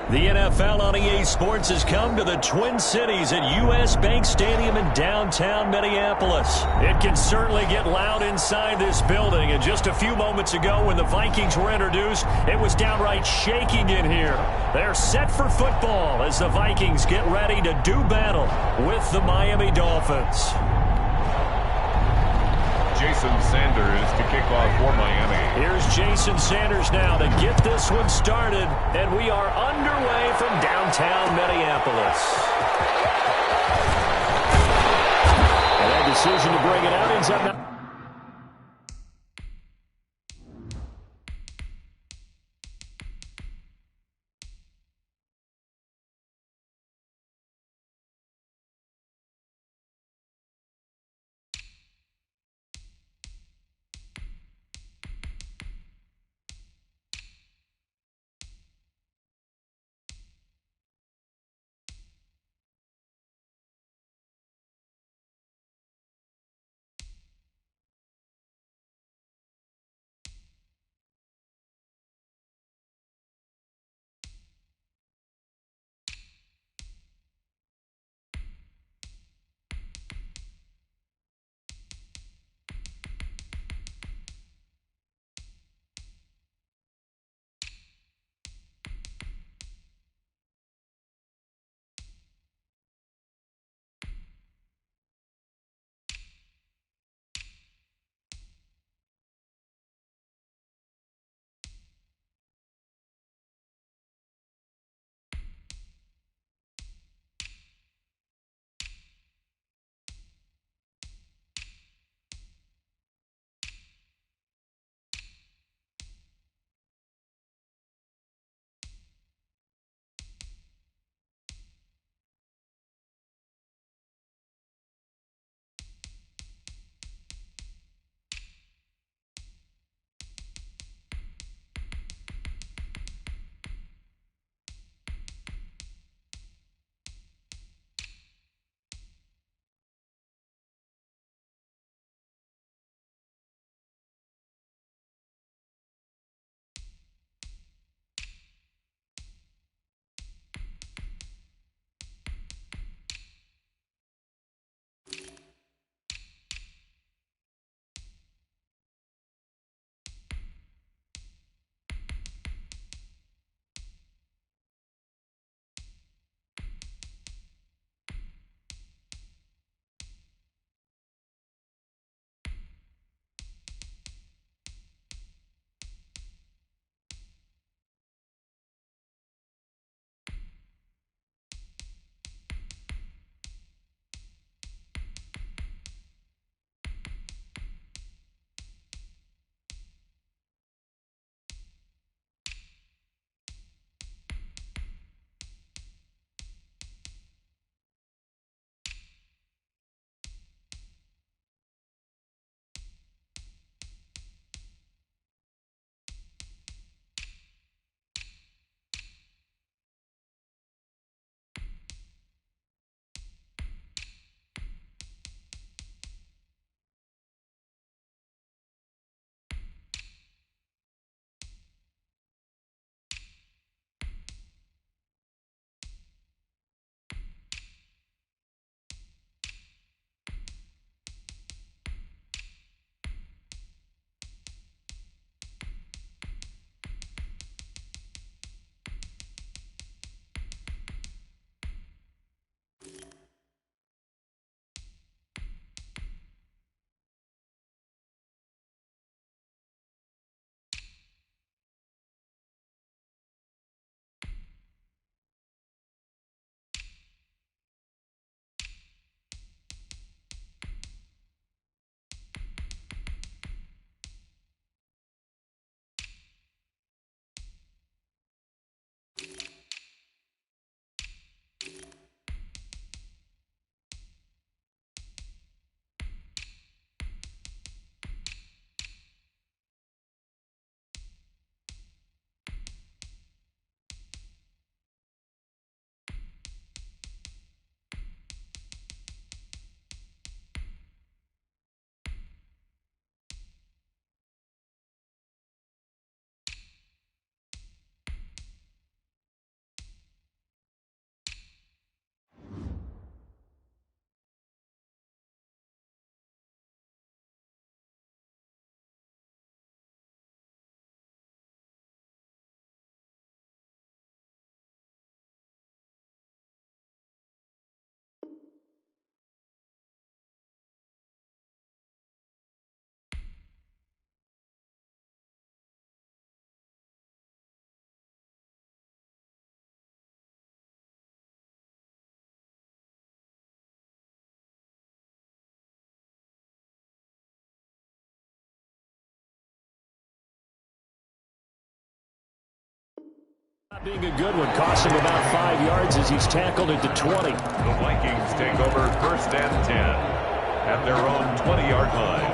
The NFL on EA Sports has come to the Twin Cities at U.S. Bank Stadium in downtown Minneapolis. It can certainly get loud inside this building, and just a few moments ago when the Vikings were introduced, it was downright shaking in here. They're set for football as the Vikings get ready to do battle with the Miami Dolphins. Jason Sanders to kick off for Miami. Here's Jason Sanders now to get this one started, and we are underway from downtown Minneapolis. And that decision to bring it out ends up now. Being a good one, cost him about 5 yards as he's tackled at the 20. The Vikings take over 1st and 10 at their own 20-yard line.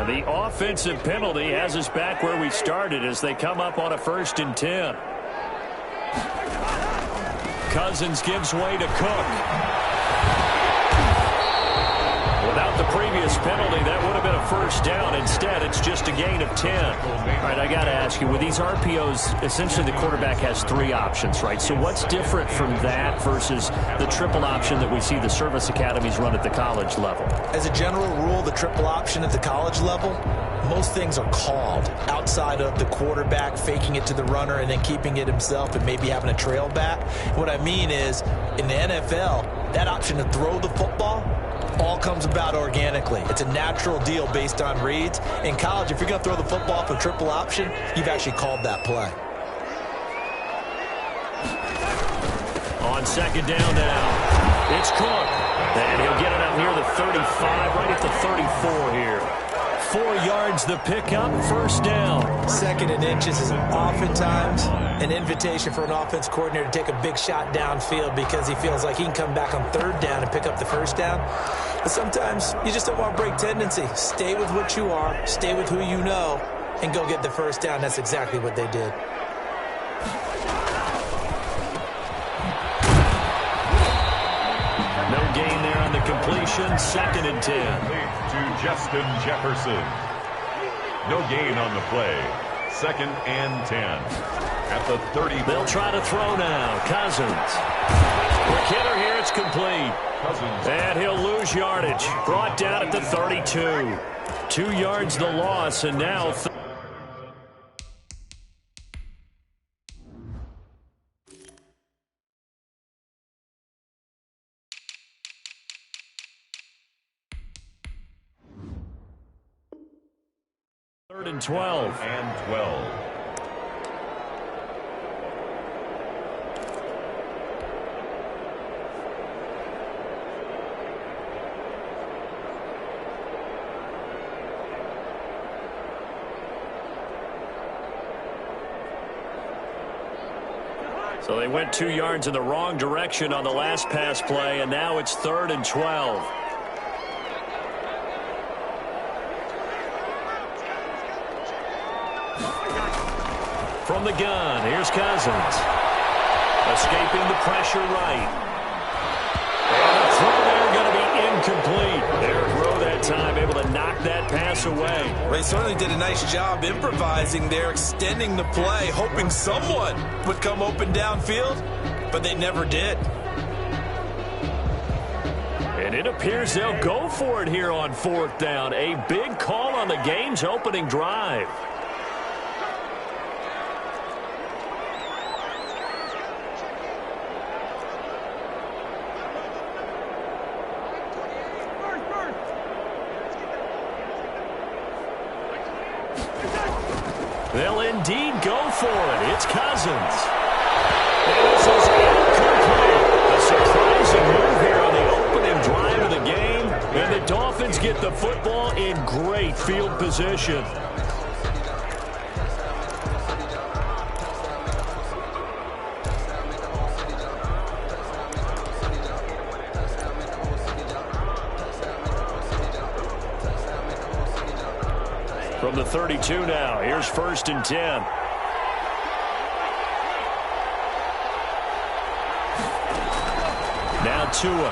The offensive penalty has us back where we started as they come up on a 1st and 10. Cousins gives way to Cook. Without the previous penalty, that would have been a 1st down. Instead, it's just a gain of 10. All right, I got to ask you, with these RPOs, essentially the quarterback has 3 options, right? So what's different from that versus the triple option that we see the service academies run at the college level? As a general rule, the triple option at the college level, most things are called outside of the quarterback faking it to the runner and then keeping it himself and maybe having a trail back. What I mean is, in the NFL, that option to throw the football all comes about organically. It's a natural deal based on reads. In college, if you're going to throw the football for triple option, you've actually called that play. On 2nd down now, it's Cook. And he'll get it up near the 35, right at the 34 here. 4 yards the pickup, 1st down. 2nd and inches is oftentimes an invitation for an offense coordinator to take a big shot downfield because he feels like he can come back on 3rd down and pick up the 1st down. But sometimes you just don't want to break tendency. Stay with what you are, stay with who you know, and go get the 1st down. That's exactly what they did. No gain there on the completion, 2nd and 10. To Justin Jefferson. No gain on the play. 2nd and 10 at the 30. They'll try to throw now. Cousins. Quick hitter here. It's complete. Cousins. And he'll lose yardage. Brought down at the 32. 2 yards the loss, and now... Third and 12. And 12. So they went 2 yards in the wrong direction on the last pass play, and now it's 3rd and 12. From the gun, here's Cousins. Escaping the pressure right. And the throw there going to be incomplete. Derrick Rowe that time able to knock that pass away. They certainly did a nice job improvising there, extending the play, hoping someone would come open downfield, but they never did. And it appears they'll go for it here on 4th down. A big call on the game's opening drive. They'll indeed go for it. It's Cousins. And this is incomplete. A surprising move here on the opening drive of the game. And the Dolphins get the football in great field position. From the 32 now, here's 1st and 10. Now Tua.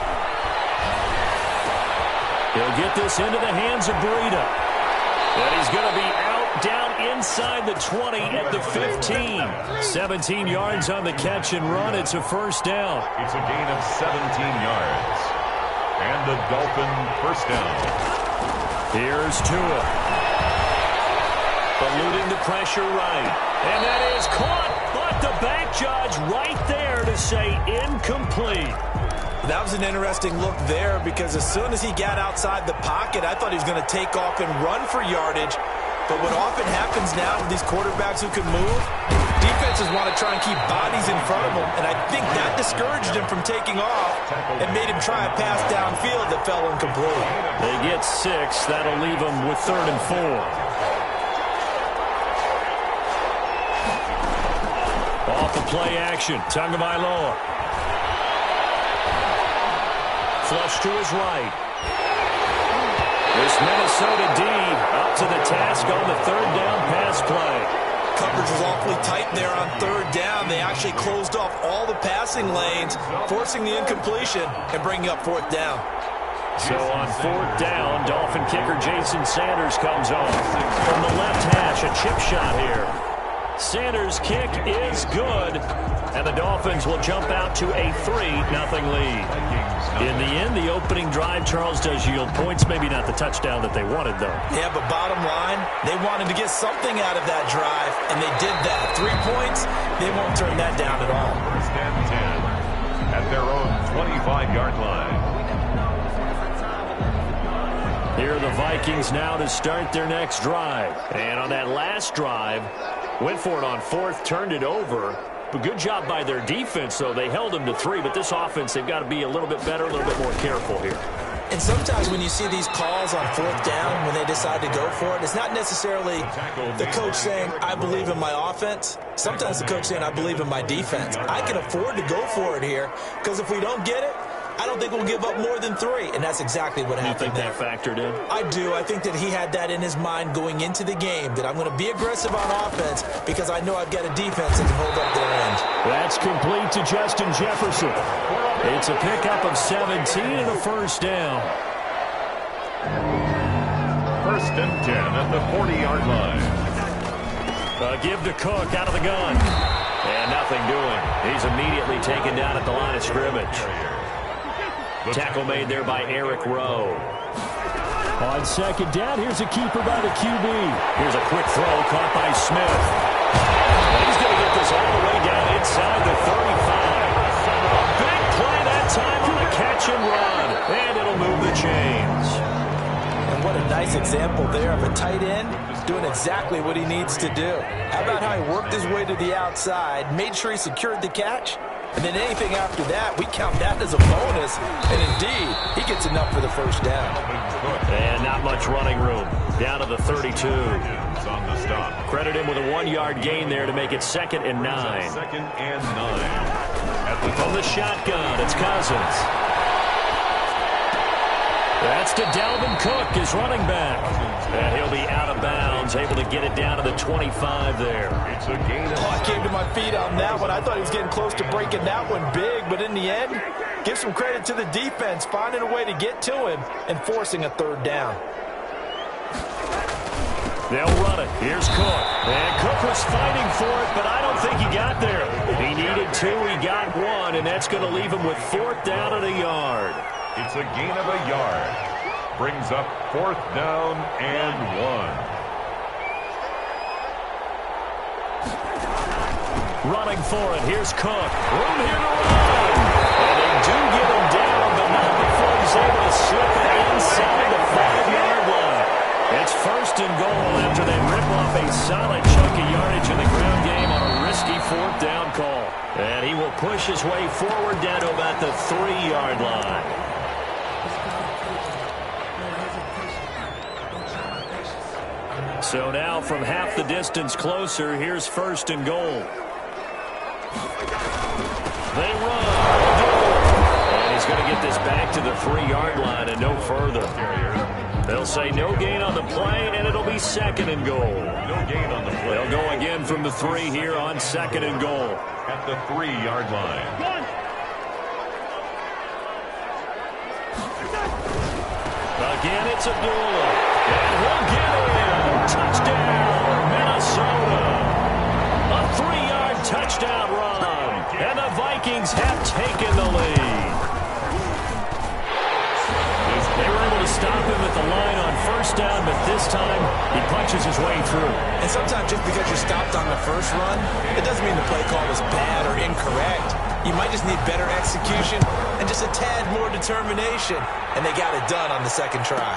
He'll get this into the hands of Breida. And he's going to be out down inside the 20 at the 15. 17 yards on the catch and run. It's a 1st down. It's a gain of 17 yards. And the Dolphin 1st down. Here's Tua. Eluding the pressure right. And that is caught. But the back judge right there to say incomplete. That was an interesting look there because as soon as he got outside the pocket, I thought he was going to take off and run for yardage. But what often happens now with these quarterbacks who can move, defenses want to try and keep bodies in front of them. And I think that discouraged him from taking off and made him try a pass downfield that fell incomplete. They get 6. That'll leave them with 3rd and 4. Off the play action. Tagovailoa. Flush to his right. This Minnesota D up to the task on the 3rd down pass play. Coverage was awfully tight there on 3rd down. They actually closed off all the passing lanes, forcing the incompletion and bringing up 4th down. So on 4th down, Dolphin kicker Jason Sanders comes on. From the left hash, a chip shot here. Sanders' kick is good, and the Dolphins will jump out to a 3-0 lead. In the end, the opening drive, Charles, does yield points. Maybe not the touchdown that they wanted, though. Yeah, but bottom line, they wanted to get something out of that drive, and they did that. 3 points, they won't turn that down at all. 1st and 10 at their own 25-yard line. Here are the Vikings now to start their next drive. And on that last drive, went for it on 4th, turned it over. But good job by their defense, though. They held them to 3, but this offense, they've got to be a little bit better, a little bit more careful here. And sometimes when you see these calls on 4th down, when they decide to go for it, it's not necessarily the coach saying, I believe in my offense. Sometimes the coach saying, I believe in my defense. I can afford to go for it here, because if we don't get it, I don't think we'll give up more than 3, and that's exactly what happened there. You think that factored in? I do. I think that he had that in his mind going into the game, that I'm going to be aggressive on offense because I know I've got a defense that can hold up their end. That's complete to Justin Jefferson. It's a pickup of 17 and a 1st down. 1st and 10 at the 40-yard line. Give to Cook out of the gun. And nothing doing. He's immediately taken down at the line of scrimmage. Tackle made there by Eric Rowe. On 2nd down, here's a keeper by the QB. Here's a quick throw caught by Smith. He's going to get this all the way down inside the 35. A big play that time on the catch and run. And it'll move the chains. And what a nice example there of a tight end doing exactly what he needs to do. How about how he worked his way to the outside, made sure he secured the catch, and then anything after that, we count that as a bonus. And indeed, he gets enough for the 1st down. And not much running room. Down to the 32. Credit him with a 1-yard gain there to make it 2nd and 9. 2nd and 9. From the shotgun, it's Cousins. That's to Dalvin Cook, his running back. And he'll be out of bounds, able to get it down to the 25 there. It's a gain of... I came to my feet on that one. I thought he was getting close to breaking that one big, but in the end, give some credit to the defense, finding a way to get to him and forcing a 3rd down. They'll run it. Here's Cook. And Cook was fighting for it, but I don't think he got there. He needed 2, he got 1, and that's going to leave him with 4th down at a yard. It's a gain of a yard. Brings up 4th down and 1. Running for it. Here's Cook. Room here to run. And they do get him down, but not before he's able to slip it inside the 5-yard line. It's 1st and goal after they rip off a solid chunk of yardage in the ground game on a risky 4th down call. And he will push his way forward down to about the 3-yard line. So now from half the distance closer, here's 1st and goal. They run. And he's going to get this back to the 3-yard line and no further. They'll say no gain on the play, and it'll be 2nd and goal. No gain on the play. They'll go again from the 3 here on 2nd and goal. At the 3-yard line. Again, it's Abdullah. And he'll get in. Touchdown, Minnesota. A 3-yard touchdown run. And the Vikings have taken the lead. They were able to stop him at the line on 1st down, but this time he punches his way through. And sometimes just because you're stopped on the first run, it doesn't mean the play call was bad or incorrect. You might just need better execution and just a tad more determination. And they got it done on the 2nd try.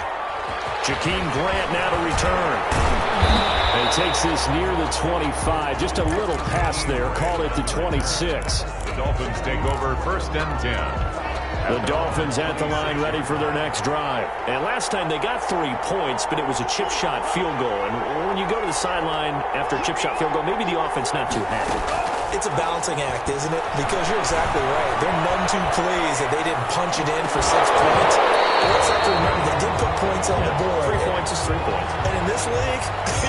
Jakeem Grant now to return. And he takes this near the 25. Just a little pass there. Called it the 26. The Dolphins take over 1st and 10. The Dolphins at the line ready for their next drive. And last time they got 3 points, but it was a chip shot field goal. And when you go to the sideline after a chip shot field goal, maybe the offense not too happy. It's a balancing act, isn't it? Because you're exactly right. They're none too pleased that they didn't punch it in for 6 points. But let's have to remember, they did put points on the board. 3 points is 3 points. And in this league,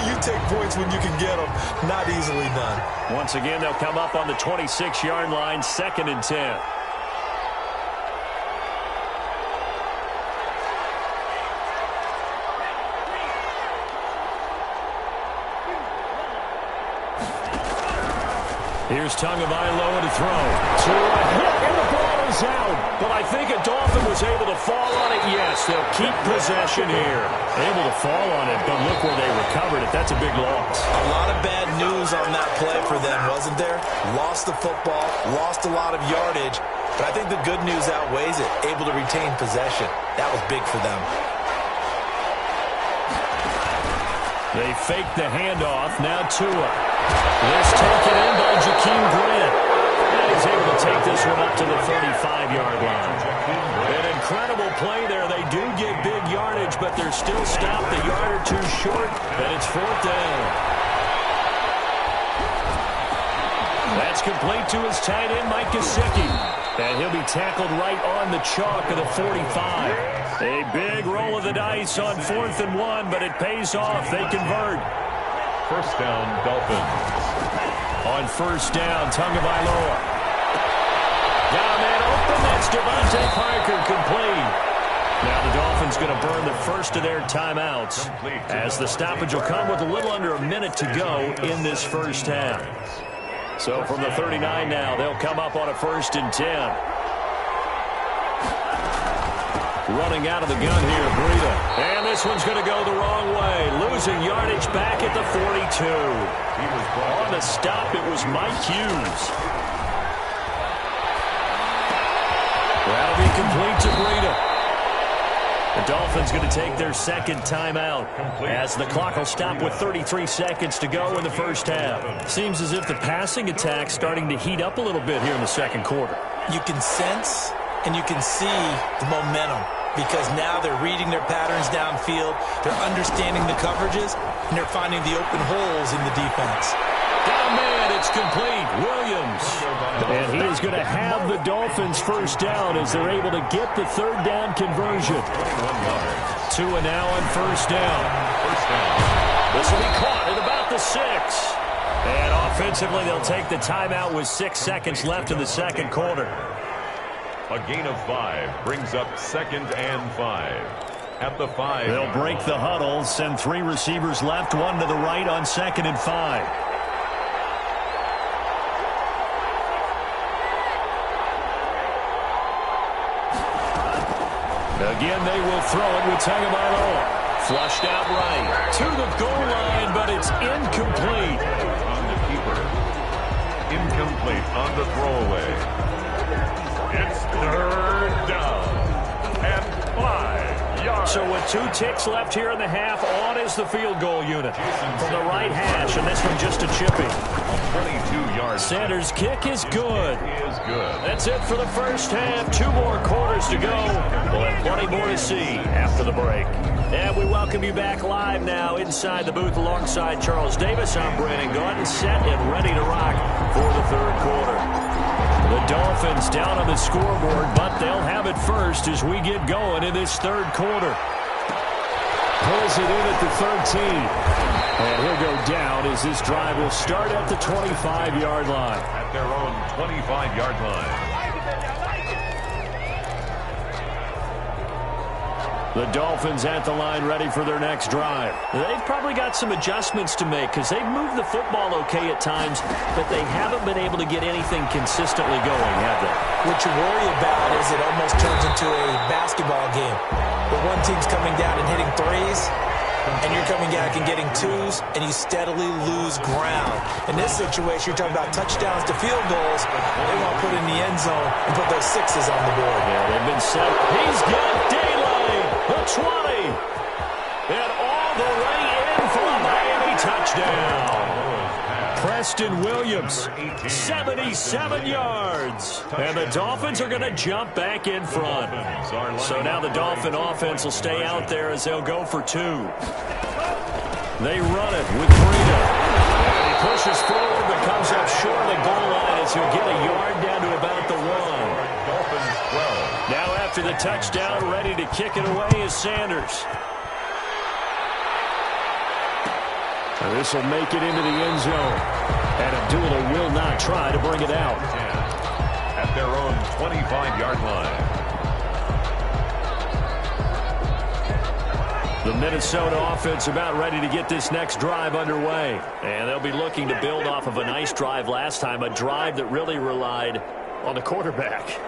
you take points when you can get them. Not easily done. Once again, they'll come up on the 26-yard line, 2nd and 10. Here's Tagovailoa to throw. To a hit, and the ball is out. But I think a Dolphin was able to fall on it. Yes, they'll keep possession here. Able to fall on it, but look where they recovered it. That's a big loss. A lot of bad news on that play for them, wasn't there? Lost the football, lost a lot of yardage. But I think the good news outweighs it. Able to retain possession. That was big for them. They fake the handoff. Now Tua. This taken in by Jakeem Grant. And he's able to take this one up to the 35-yard line. An incredible play there. They do get big yardage, but they're still stopped a yard or 2 short, and it's 4th down. That's complete to his tight end, Mike Gesicki. And he'll be tackled right on the chalk of the 45. A big roll of the dice on 4th and 1, but it pays off. They convert. 1st down, Dolphins. On 1st down, Tagovailoa. Got a man open. That's Devontae Parker, complete. Now the Dolphins going to burn the first of their timeouts as the stoppage will come with a little under a minute to go in this 1st half. So from the 39 now, they'll come up on a 1st and 10. Running out of the gun here, Breida. And this one's going to go the wrong way. Losing yardage back at the 42. He was on the stop. It was Mike Hughes. That'll be complete to Breida. The Dolphins going to take their 2nd timeout as the clock will stop with 33 seconds to go in the 1st half. Seems as if the passing attack's starting to heat up a little bit here in the 2nd quarter. You can sense and you can see the momentum because now they're reading their patterns downfield, they're understanding the coverages, and they're finding the open holes in the defense. Got a man, it's complete. Williams. And he is going to have the Dolphins 1st down as they're able to get the 3rd down conversion. Tua now on 1st down. This will be caught at about the 6. And offensively, they'll take the timeout with 6 seconds left in the 2nd quarter. A gain of 5 brings up 2nd and 5. At the 5. They'll break the huddle, send 3 receivers left, 1 to the right on 2nd and 5. Again, they will throw it with Tagovailoa. Flushed out right to the goal line, but it's incomplete. On the keeper. Incomplete on the throwaway. It's 3rd down and 5 yards. So with 2 ticks left here in the half, on is the field goal unit from the right hash, and this one just a chippy. 22 yards. Sanders' kick is good. Is good. That's it for the 1st half. 2 more quarters to go. We'll have plenty more to see after the break. And we welcome you back live now inside the booth alongside Charles Davis. I'm Brandon Gaudin, set and ready to rock for the 3rd quarter. The Dolphins down on the scoreboard, but they'll have it first as we get going in this 3rd quarter. Pulls it in at the 13. And he'll go down as this drive will start at the 25-yard line. At their own 25-yard line. The Dolphins at the line ready for their next drive. They've probably got some adjustments to make because they've moved the football okay at times, but they haven't been able to get anything consistently going, have they? What you worry about is it almost turns into a basketball game where one team's coming down and hitting threes, and you're coming back and getting twos, and you steadily lose ground. In this situation, you're talking about touchdowns to field goals. They want to put in the end zone and put those sixes on the board. Yeah, they've been set. He's got daylight. The 20. And all the way in for a Miami touchdown. Preston Williams, 77 yards. And the Dolphins are going to jump back in front. So now the Dolphin offense will stay out there as they'll go for 2. They run it with Breida. He pushes forward but comes up short of the goal line as he'll get a yard down to about the 1. Dolphins 12. Now after the touchdown, ready to kick it away is Sanders. And this will make it into the end zone. And Abdullah will not try to bring it out. At their own 25-yard line. The Minnesota offense about ready to get this next drive underway. And they'll be looking to build off of a nice drive last time, a drive that really relied on the quarterback.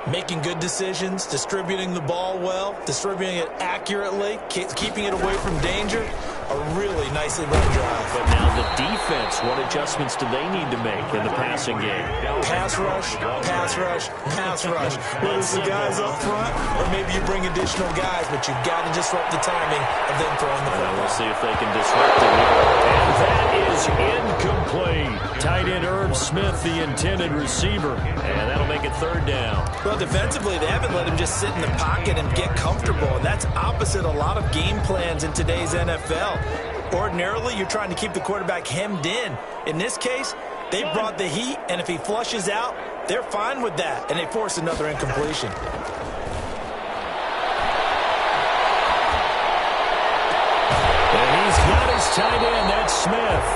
Making good decisions, distributing the ball well, distributing it accurately, keeping it away from danger. A really nicely run drive. But now the defense, what adjustments do they need to make in the passing game? Pass rush, pass rush, pass rush. Whether it's the guys up front or maybe you bring additional guys, but you've got to disrupt the timing of them throwing the football. We'll see if they can disrupt it here. And that is incomplete. Tight end Herb Smith, the intended receiver. And that'll make it 3rd down. Well, defensively, they haven't let him just sit in the pocket and get comfortable. And that's opposite a lot of game plans in today's NFL. Ordinarily, you're trying to keep the quarterback hemmed in. In this case, they brought the heat, and if he flushes out, they're fine with that, and they force another incompletion. And he's got his tight end, that's Smith.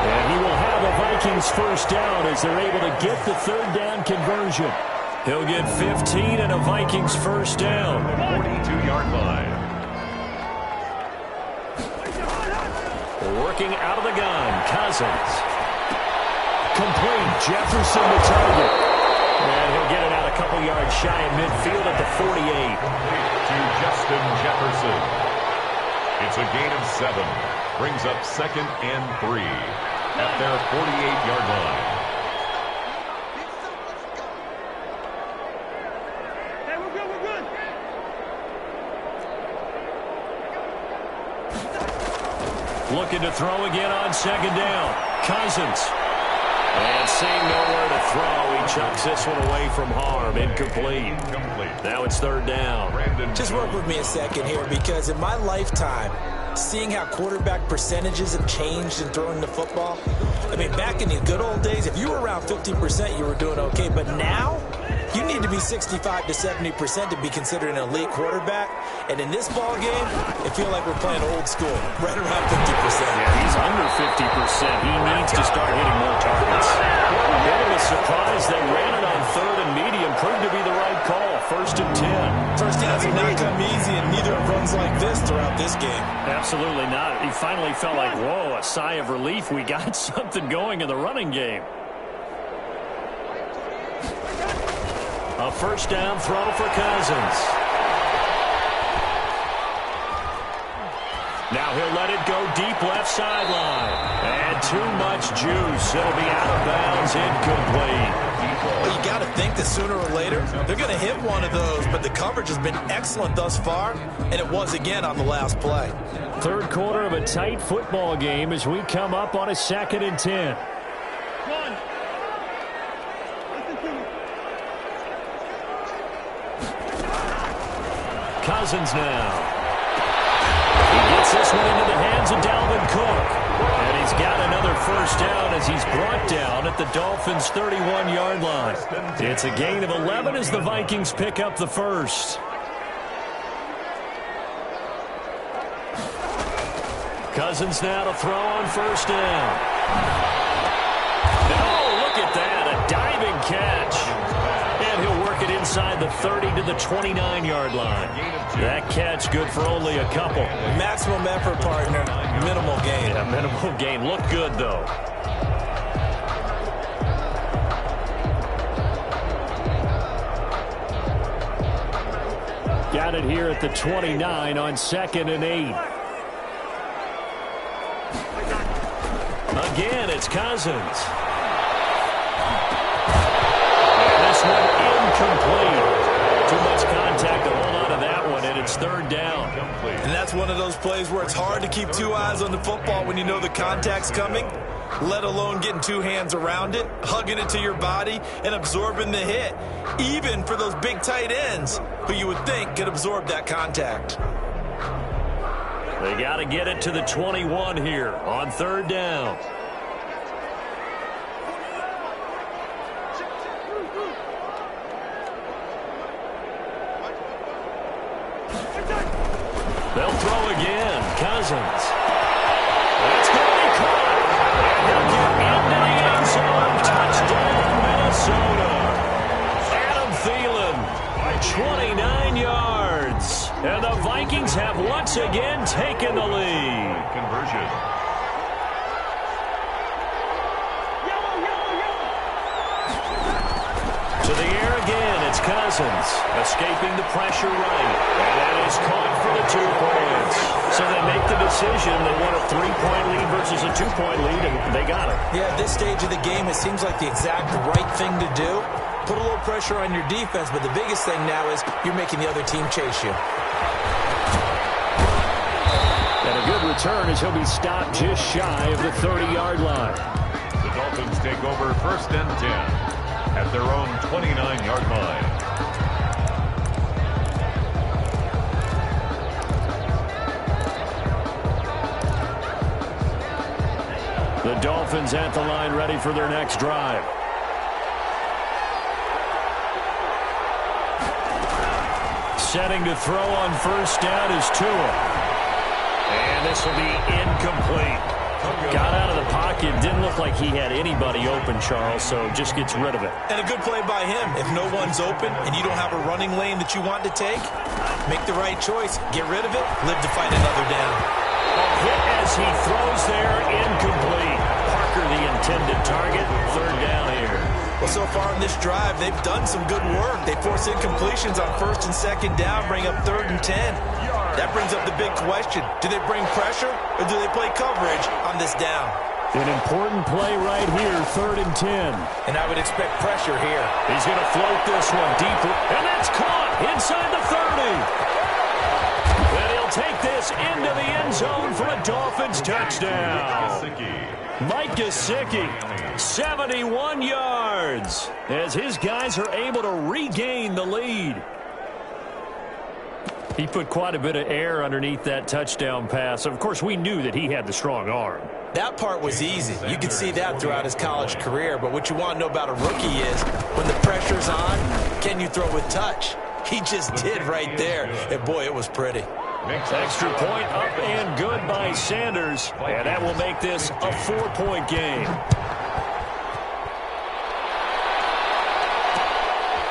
And he will have a Vikings 1st down as they're able to get the 3rd down conversion. He'll get 15 and a Vikings 1st down. 42-yard line. Working out of the gun, Cousins. Complete, Jefferson the target. And he'll get it out a couple yards shy of midfield at the 48. To Justin Jefferson. It's a gain of 7. Brings up 2nd and 3 at their 48-yard line. Looking to throw again on 2nd down. Cousins. And seeing nowhere to throw, he chucks this one away from harm. Incomplete. Now it's 3rd down. Just work with me a second here, because in my lifetime, seeing how quarterback percentages have changed in throwing the football, I mean, back in the good old days, if you were around 50%, you were doing okay. But now, you need to be 65 to 70% to be considered an elite quarterback. And in this ball game, it feels like we're playing old school, right around 50%. Yeah, he's under 50%. He needs to start hitting more targets. A bit of a surprise. They ran it on 3rd and medium. Proved to be the right call. 1st and 10. First downs have not come easy, and neither have runs like this throughout this game. Absolutely not. He finally felt like, whoa, a sigh of relief. We got something going in the running game. A 1st down throw for Cousins. Now he'll let it go deep left sideline. And too much juice. It'll be out of bounds, incomplete. Well, you got to think that sooner or later, they're going to hit one of those, but the coverage has been excellent thus far, and it was again on the last play. 3rd quarter of a tight football game as we come up on a 2nd and 10. Cousins now. He gets this one into the hands of Dalvin Cook. And he's got another 1st down as he's brought down at the Dolphins' 31-yard line. It's a gain of 11 as the Vikings pick up the 1st. Cousins now to throw on first down. Oh, look at that, a diving catch. And he'll work it inside the 30 to the 29-yard line. That catch good for only a couple. Maximum effort, partner. Minimal gain. Yeah, minimal gain. Looked good, though. Got it here at the 29 on 2nd and 8. Again, it's Cousins. And this one incomplete. Too much contact to hold on to that one, and it's 3rd down. And that's one of those plays where it's hard to keep two eyes on the football when you know the contact's coming, let alone getting two hands around it, hugging it to your body, and absorbing the hit, even for those big tight ends who you would think could absorb that contact. They got to get it to the 21 here on 3rd down. They'll throw again. Cousins. It's going to be caught. And he'll get into the end zone. Touchdown, Minnesota. Adam Thielen, 29 yards. And the Vikings have once again taken the lead. Conversion. To the air again, it's Cousins, escaping the pressure right. And that is caught for the 2 points. So they make the decision. They want a 3-point lead versus a 2-point lead, and they got it. Yeah, at this stage of the game, it seems like the exact right thing to do. Put a little pressure on your defense, but the biggest thing now is you're making the other team chase you. And a good return as he'll be stopped just shy of the 30-yard line. The Dolphins take over 1st and 10. At their own 29-yard line. The Dolphins at the line ready for their next drive. Setting to throw on first down is Tua. And this will be incomplete. Got out of the pocket. Didn't look like he had anybody open, Charles, so just gets rid of it. And a good play by him. If no one's open and you don't have a running lane that you want to take, make the right choice. Get rid of it. Live to fight another down. A hit as he throws there, incomplete. Parker the intended target. 3rd down here. Well, so far in this drive, they've done some good work. They force incompletions on 1st and 2nd down, bring up 3rd and 10. That brings up the big question. Do they bring pressure or do they play coverage on this down? An important play right here, 3rd and 10. And I would expect pressure here. He's going to float this one deeper, and that's caught inside the 30. And he'll take this into the end zone for a Dolphins touchdown. Mike Gesicki, 71 yards, as his guys are able to regain the lead. He put quite a bit of air underneath that touchdown pass. Of course, we knew that he had the strong arm. That part was easy. You could see that throughout his college career. But what you want to know about a rookie is when the pressure's on, can you throw with touch? He just did right there. And, boy, it was pretty. Extra point up and good by Sanders. And that will make this a 4-point game.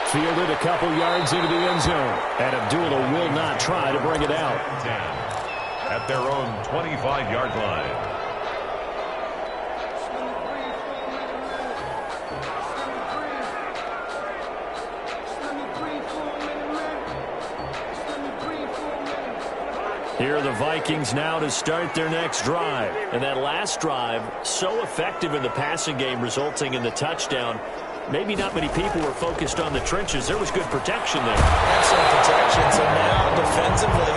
Fielded a couple yards into the end zone. And Abdullah will not try to bring it out. At their own 25-yard line. Here are the Vikings now to start their next drive. And that last drive, so effective in the passing game, resulting in the touchdown. Maybe not many people were focused on the trenches. There was good protection there. Excellent protection. So now, defensively,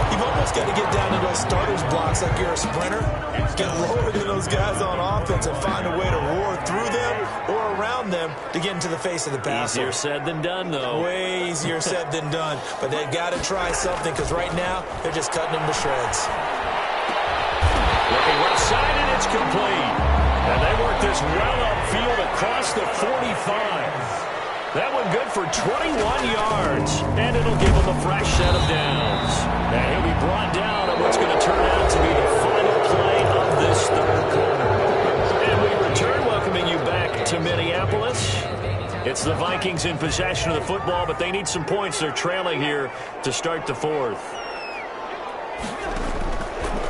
you've almost got to get down to those starters blocks like you're a sprinter. Get lower than those guys on offense and find a way to roar through them or around them to get into the face of the passer. Easier said than done, though. Way easier said than done. But they've got to try something because right now, they're just cutting them to shreds. Looking left side, and it's complete. And they work this well upfield across the 45. That one good for 21 yards. And it'll give him a fresh set of downs. And he'll be brought down at what's going to turn out to be the final play It's the Vikings in possession of the football, but they need some points. They're trailing here to start the fourth.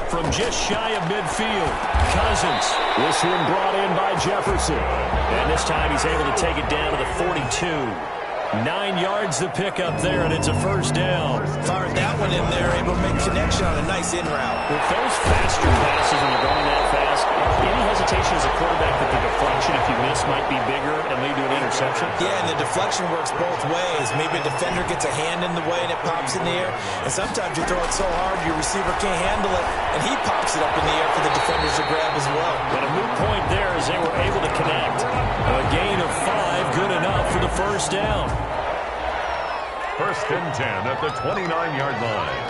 From just shy of midfield, Cousins. This one brought in by Jefferson. And this time he's able to take it down to the 42. 9 yards to pick up there, and it's a first down. Fired that one in there, able to make connection on a nice in route. With those faster passes when you're going that fast, any hesitation as a quarterback that the deflection, if you miss, might be bigger and lead to an interception? Yeah, and the deflection works both ways. Maybe a defender gets a hand in the way and it pops in the air. And sometimes you throw it so hard your receiver can't handle it, and he pops it up in the air for the defenders to grab as well. But a moot point there as they were able to connect. A gain of 5, good enough for the first down. First and 10 at the 29-yard line.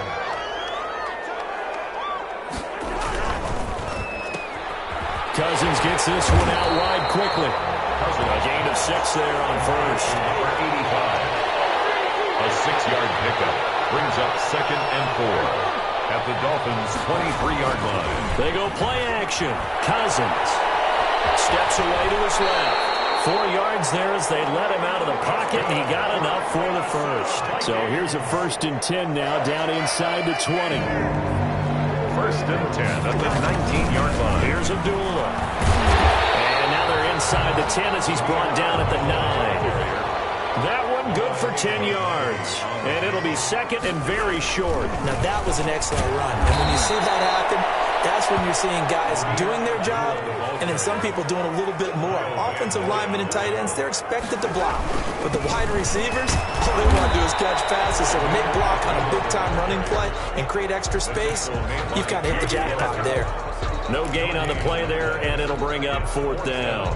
Cousins gets this one out wide quickly. A gain of 6 there on first. Number 85. A 6-yard pickup brings up second and 4 at the Dolphins' 23-yard line. They go play action. Cousins steps away to his left. 4 yards there as they let him out of the pocket, and he got enough for the first. So here's a first and 10 now, down inside the 20. First and 10 at the 19-yard line. Here's Abdullah. And now they're inside the 10 as he's brought down at the 9. That one good for 10 yards. And it'll be second and very short. Now that was an excellent run. And when you see that happen, that's when you're seeing guys doing their job and then some people doing a little bit more. Offensive linemen and tight ends, they're expected to block. But the wide receivers, all they want to do is catch passes. So when they block on a big-time running play and create extra space, you've kind of hit the jackpot there. No gain on the play there, and it'll bring up fourth down.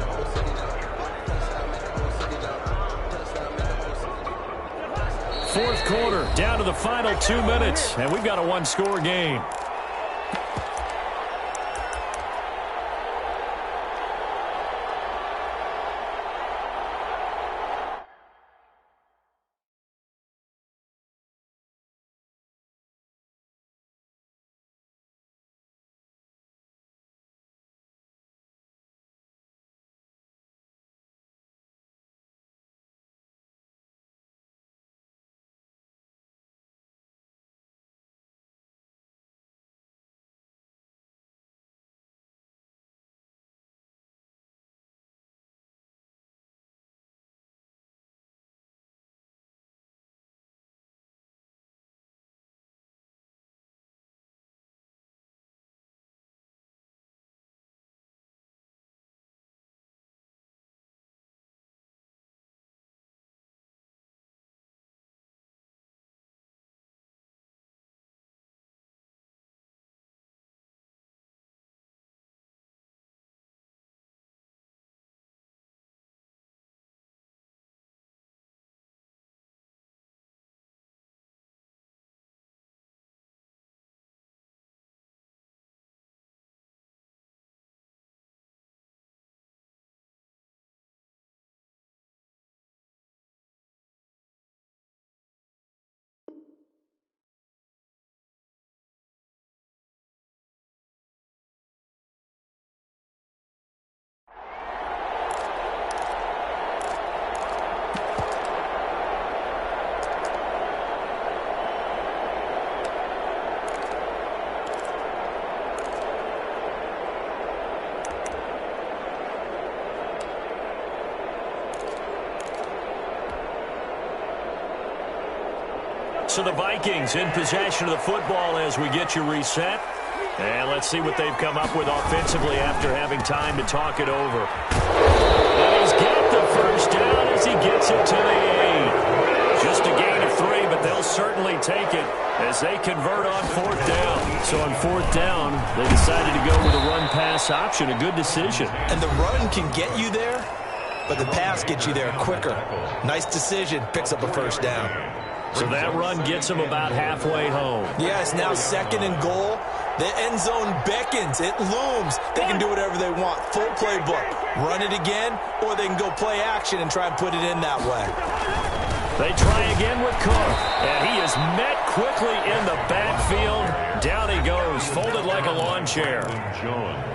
Fourth quarter, down to the final 2 minutes, and we've got a one-score game. So the Vikings in possession of the football as we get you reset. And let's see what they've come up with offensively after having time to talk it over. And he's got the first down as he gets it to the 8. Just a gain of 3, but they'll certainly take it as they convert on fourth down. So on fourth down, they decided to go with a run-pass option, a good decision. And the run can get you there, but the pass gets you there quicker. Nice decision, picks up a first down. So that run gets them about halfway home. Yeah, it's now second and goal. The end zone beckons. It looms. They can do whatever they want. Full playbook. Run it again, or they can go play action and try and put it in that way. They try again with Cook, and he is met quickly in the backfield. Down he goes, folded like a lawn chair.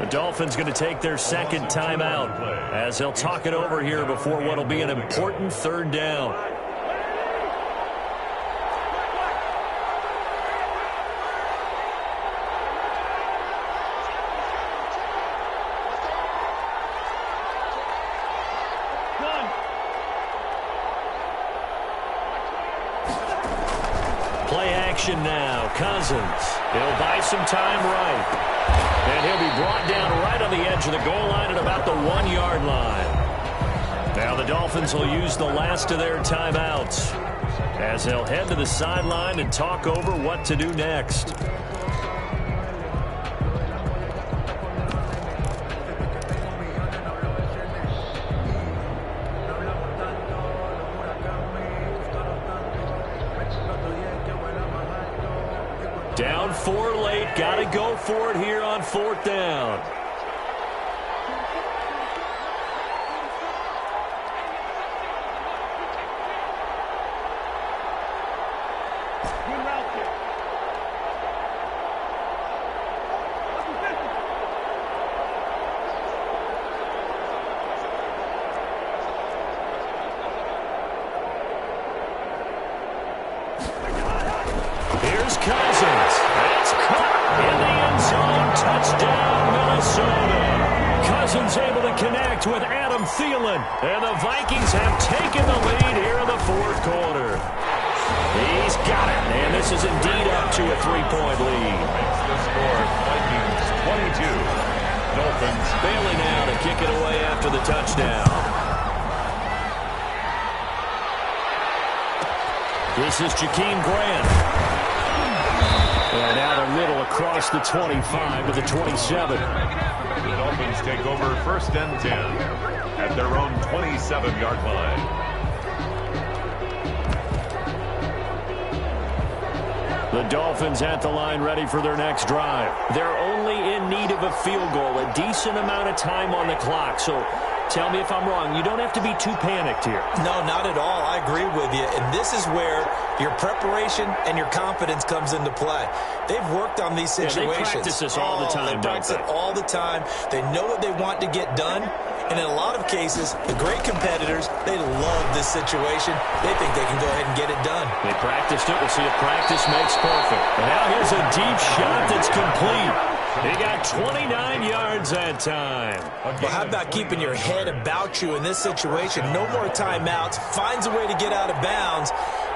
The Dolphins going to take their second timeout as they'll talk it over here before what will be an important third down. Now, Cousins. He'll buy some time right. And he'll be brought down right on the edge of the goal line at about the 1-yard line. Now the Dolphins will use the last of their timeouts as they'll head to the sideline and talk over what to do next. Down 4 late. Got to go for it here on 4th down. Here's Cousins. That's caught in the end zone. Touchdown, Minnesota. Cousins able to connect with Adam Thielen. And the Vikings have taken the lead here in the 4th quarter. He's got it. And this is indeed up to a 3-point lead. Makes the score Vikings 22. Dolphins Bailey now to kick it away after the touchdown. This is Jakeem Grant. And out the middle across the 25 to the 27. The Dolphins take over 1st and 10 at their own 27-yard line. The Dolphins at the line ready for their next drive. They're only in need of a field goal, a decent amount of time on the clock. So tell me if I'm wrong. You don't have to be too panicked here. No, not at all. I agree with you. And this is where your preparation and your confidence comes into play. They've worked on these situations. Yeah, they practice this all the time, They practice it all the time. They know what they want to get done. And in a lot of cases, the great competitors, they love this situation. They think they can go ahead and get it done. They practiced it. We'll see if practice makes perfect. And now here's a deep shot that's complete. He got 29 yards that time. Well, how about keeping your head about you in this situation? No more timeouts. Finds a way to get out of bounds.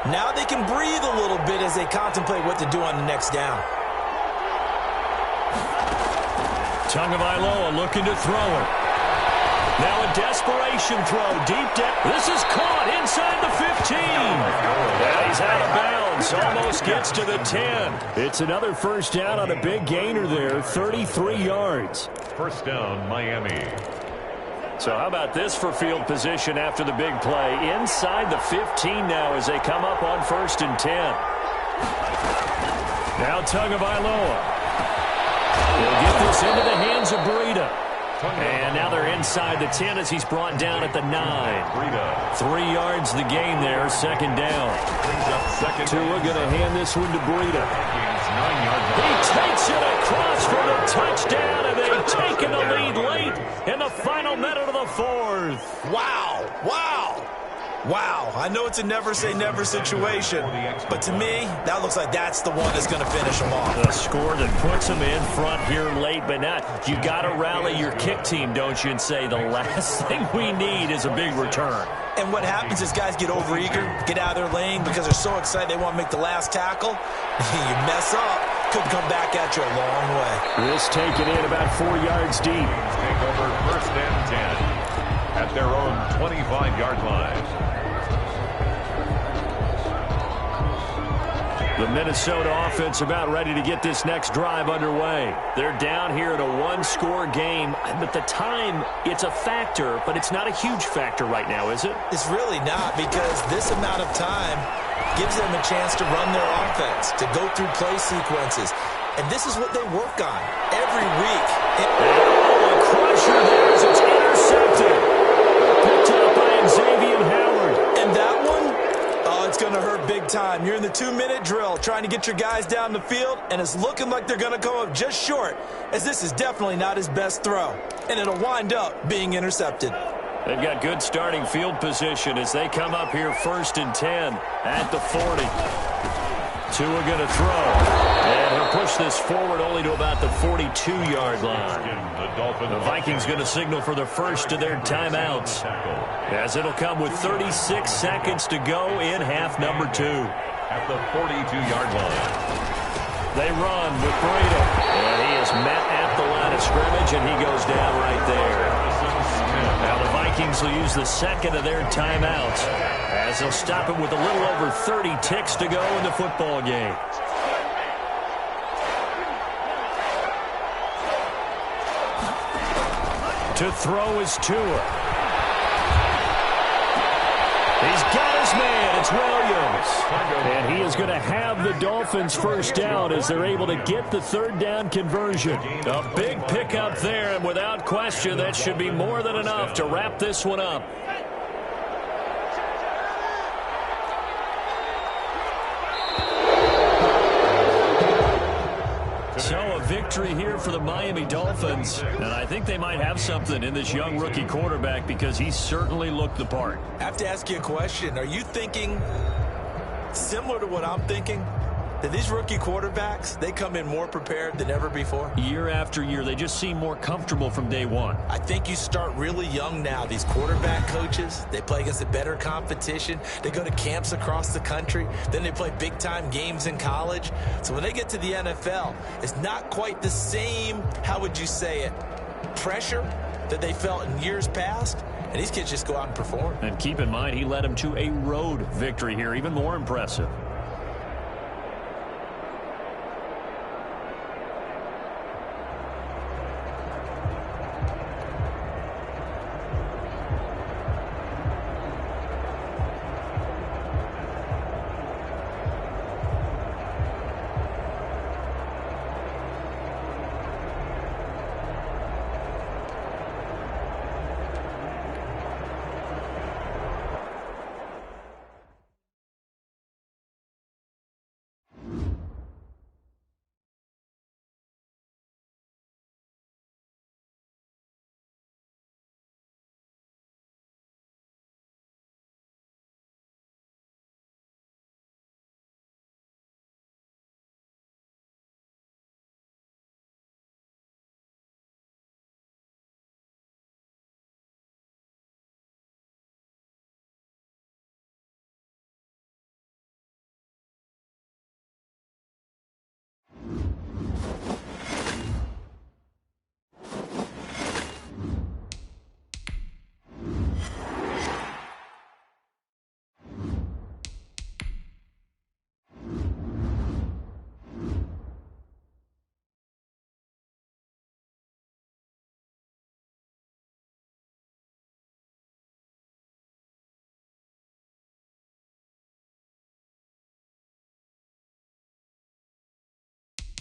Now they can breathe a little bit as they contemplate what to do on the next down. Tagovailoa looking to throw it. Now a desperation throw deep down. This is caught inside the 15. And he's out of bounds. Almost gets to the 10. It's another first down on a big gainer there. 33 yards. 1st down, Miami. So how about this for field position after the big play? Inside the 15 now as they come up on 1st and 10. Now Tagovailoa. He'll get this into the hands of Breida. And now they're inside the 10 as he's brought down at the 9. 3 yards the gain there, 2nd down. Tua going to hand this one to Breida. He takes it across for the touchdown, and they've taken the lead late in the final minute of the 4th. Wow, wow. Wow, I know it's a never-say-never situation, but to me, that looks like that's the one that's going to finish them off. A score that puts them in front here late, but not. You got to rally your kick team, don't you, and say the last thing we need is a big return. And what happens is guys get overeager, get out of their lane because they're so excited they want to make the last tackle. You mess up, could come back at you a long way. This taken in about 4 yards deep. Take over 1st and 10 at their own 25-yard line. The Minnesota offense about ready to get this next drive underway. They're down here in a 1-score game, but the time, it's a factor, but it's not a huge factor right now, is it? It's really not, because this amount of time gives them a chance to run their offense, to go through play sequences. And this is what they work on every week. Oh, a crusher there as it's intercepted. Picked up by Xavier Howard. And that one, it's going to hurt big time. You're in the 2-minute drill trying to get your guys down the field, and it's looking like they're going to come up just short, as this is definitely not his best throw, and it'll wind up being intercepted. They've got good starting field position as they come up here 1st and 10 at the 40. Tua going to throw, and he'll push this forward only to about the 42-yard line. The Vikings going to signal for the first of their timeouts, as it'll come with 36 seconds to go in half number 2. At the 42-yard line. They run with Breida, and he is met at the line of scrimmage, and he goes down right there. Now the Vikings will use the second of their timeouts, as they'll stop it with a little over 30 ticks to go in the football game. To throw is Tua. He's got his man. It's Williams. And he is going to have the Dolphins first down as they're able to get the 3rd down conversion. A big pickup there, and without question, that should be more than enough to wrap this one up. So a victory here for the Miami Dolphins, and I think they might have something in this young rookie quarterback because he certainly looked the part. I have to ask you a question. Are you thinking similar to what I'm thinking? That these rookie quarterbacks, they come in more prepared than ever before? Year after year, they just seem more comfortable from day one. I think you start really young now. These quarterback coaches, they play against a better competition. They go to camps across the country. Then they play big-time games in college. So when they get to the NFL, it's not quite the same, how would you say it, pressure that they felt in years past. And these kids just go out and perform. And keep in mind, he led them to a road victory here, even more impressive.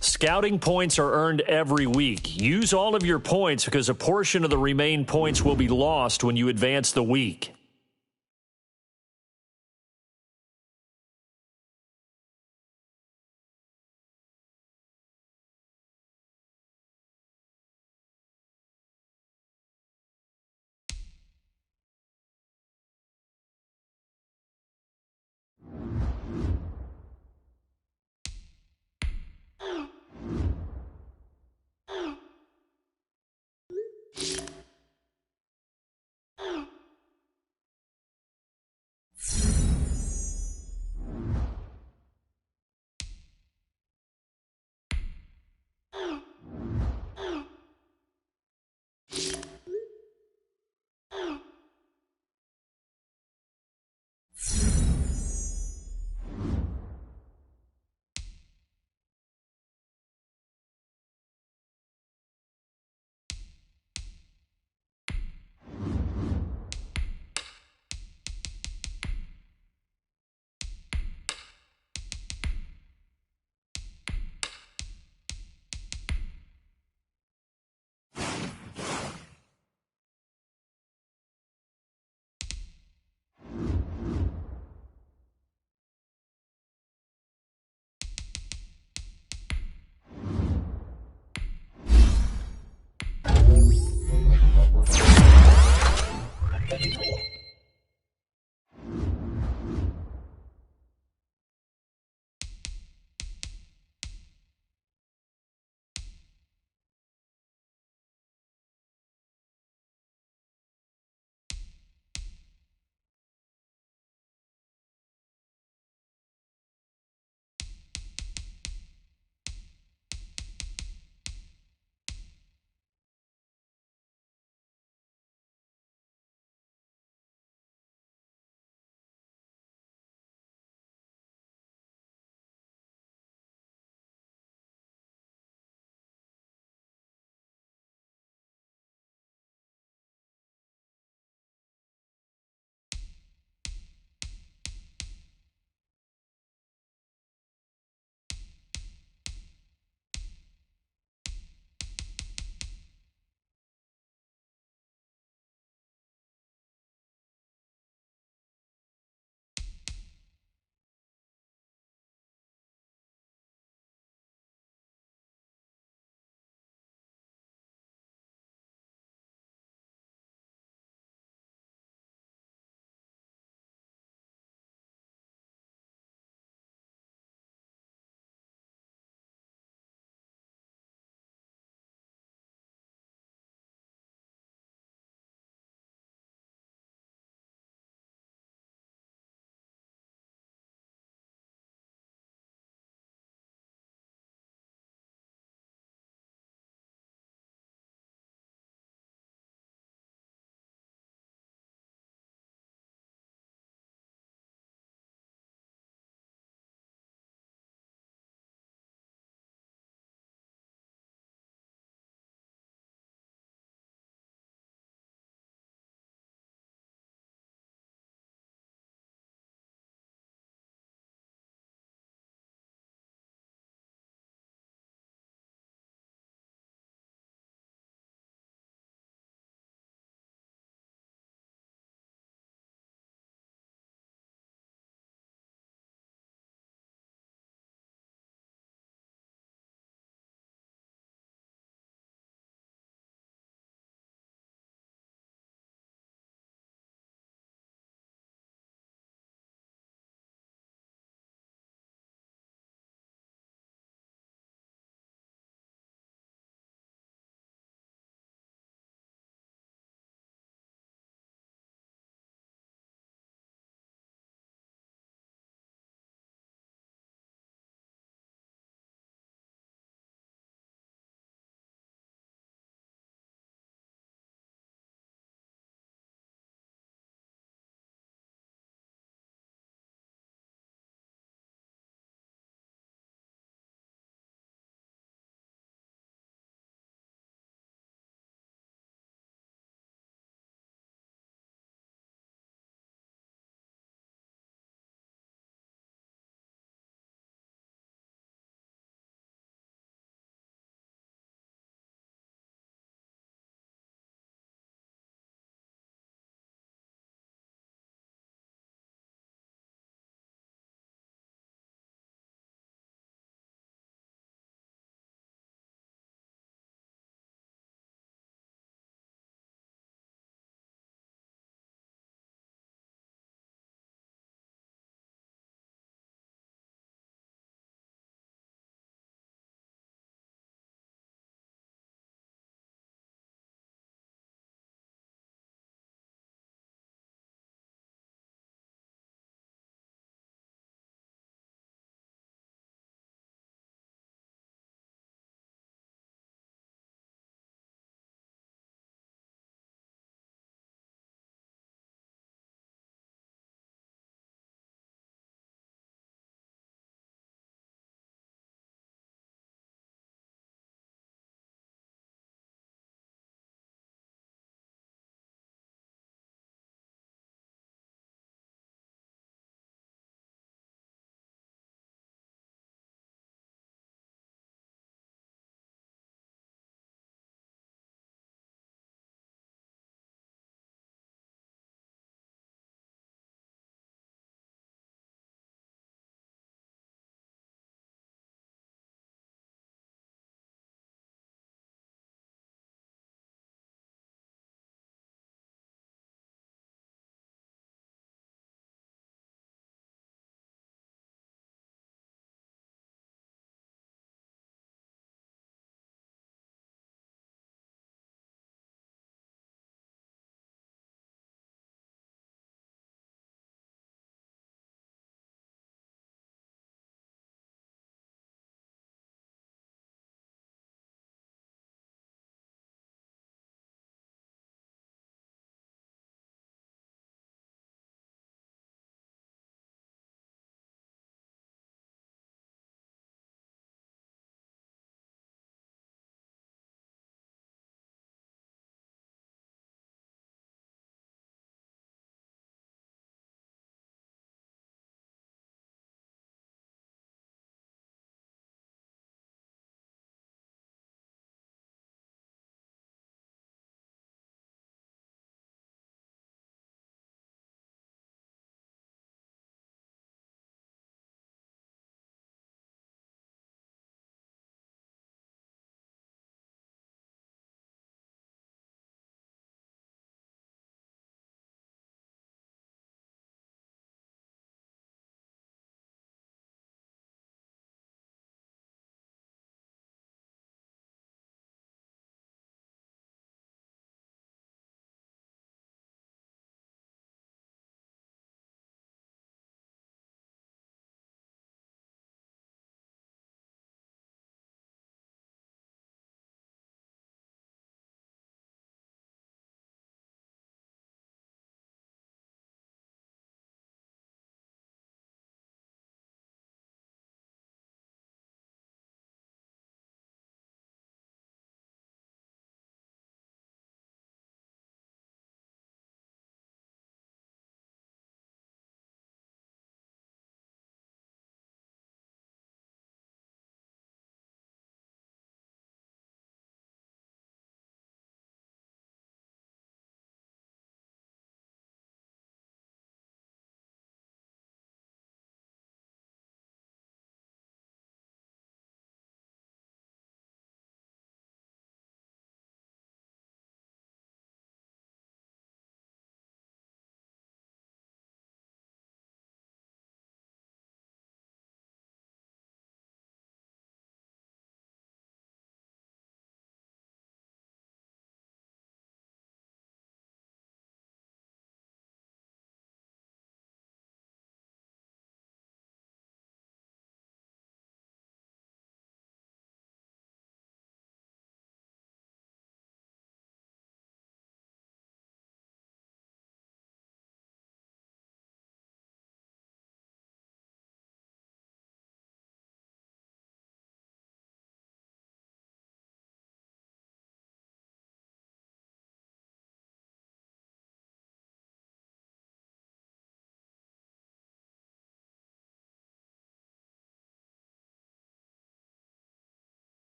Scouting points are earned every week. Use all of your points because a portion of the remaining points will be lost when you advance the week.